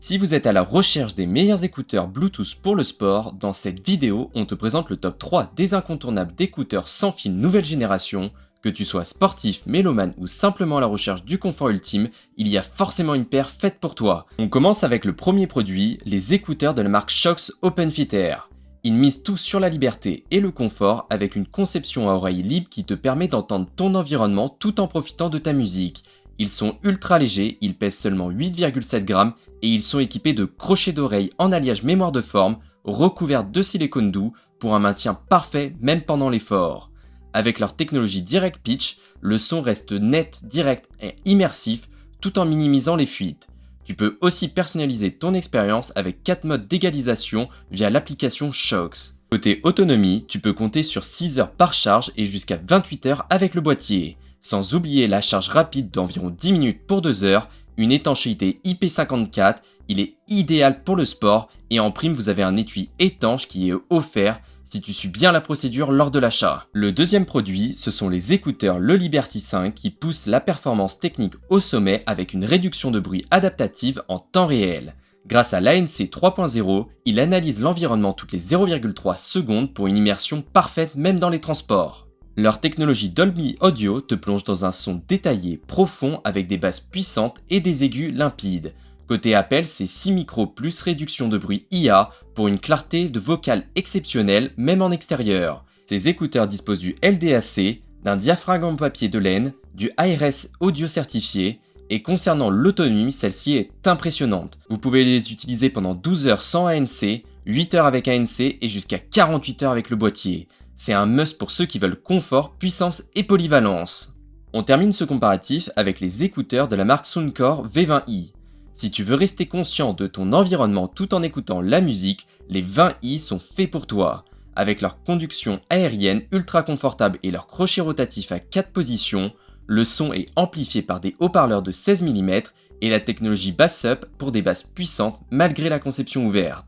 Si vous êtes à la recherche des meilleurs écouteurs Bluetooth pour le sport, dans cette vidéo, on te présente le top 3 des incontournables d'écouteurs sans fil nouvelle génération. Que tu sois sportif, mélomane ou simplement à la recherche du confort ultime, il y a forcément une paire faite pour toi. On commence avec le premier produit, les écouteurs de la marque Shokz OpenFit Air. Ils misent tout sur la liberté et le confort avec une conception à oreille libre qui te permet d'entendre ton environnement tout en profitant de ta musique. Ils sont ultra légers, ils pèsent seulement 8,7 grammes et ils sont équipés de crochets d'oreille en alliage mémoire de forme, recouverts de silicone doux pour un maintien parfait même pendant l'effort. Avec leur technologie Direct Pitch, le son reste net, direct et immersif tout en minimisant les fuites. Tu peux aussi personnaliser ton expérience avec 4 modes d'égalisation via l'application Shokz. Côté autonomie, tu peux compter sur 6 heures par charge et jusqu'à 28 heures avec le boîtier. Sans oublier la charge rapide d'environ 10 minutes pour 2 heures, une étanchéité IP54, il est idéal pour le sport et en prime vous avez un étui étanche qui est offert si tu suis bien la procédure lors de l'achat. Le deuxième produit, ce sont les écouteurs Le Liberty 5 qui poussent la performance technique au sommet avec une réduction de bruit adaptative en temps réel. Grâce à l'ANC 3.0, il analyse l'environnement toutes les 0,3 secondes pour une immersion parfaite même dans les transports. Leur technologie Dolby Audio te plonge dans un son détaillé, profond avec des basses puissantes et des aigus limpides. Côté appel, c'est 6 micros plus réduction de bruit IA pour une clarté de vocal exceptionnelle même en extérieur. Ces écouteurs disposent du LDAC, d'un diaphragme en papier de laine, du ARS audio certifié et concernant l'autonomie, celle-ci est impressionnante. Vous pouvez les utiliser pendant 12 heures sans ANC, 8 heures avec ANC et jusqu'à 48 heures avec le boîtier. C'est un must pour ceux qui veulent confort, puissance et polyvalence. On termine ce comparatif avec les écouteurs de la marque Soundcore V20i. Si tu veux rester conscient de ton environnement tout en écoutant la musique, les 20i sont faits pour toi. Avec leur conduction aérienne ultra confortable et leur crochet rotatif à 4 positions, le son est amplifié par des haut-parleurs de 16 mm et la technologie Bass-Up pour des basses puissantes malgré la conception ouverte.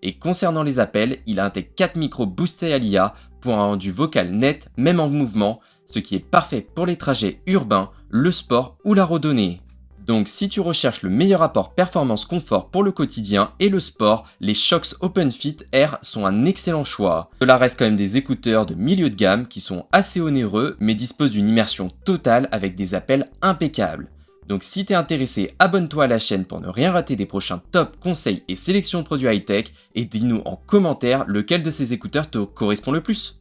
Et concernant les appels, il intègre 4 micros boostés à l'IA pour un rendu vocal net même en mouvement, ce qui est parfait pour les trajets urbains, le sport ou la randonnée. Donc si tu recherches le meilleur rapport performance-confort pour le quotidien et le sport, les Shokz OpenFit Air sont un excellent choix. Cela reste quand même des écouteurs de milieu de gamme qui sont assez onéreux mais disposent d'une immersion totale avec des appels impeccables. Donc si t'es intéressé, abonne-toi à la chaîne pour ne rien rater des prochains top conseils et sélections de produits high-tech et dis-nous en commentaire lequel de ces écouteurs te correspond le plus.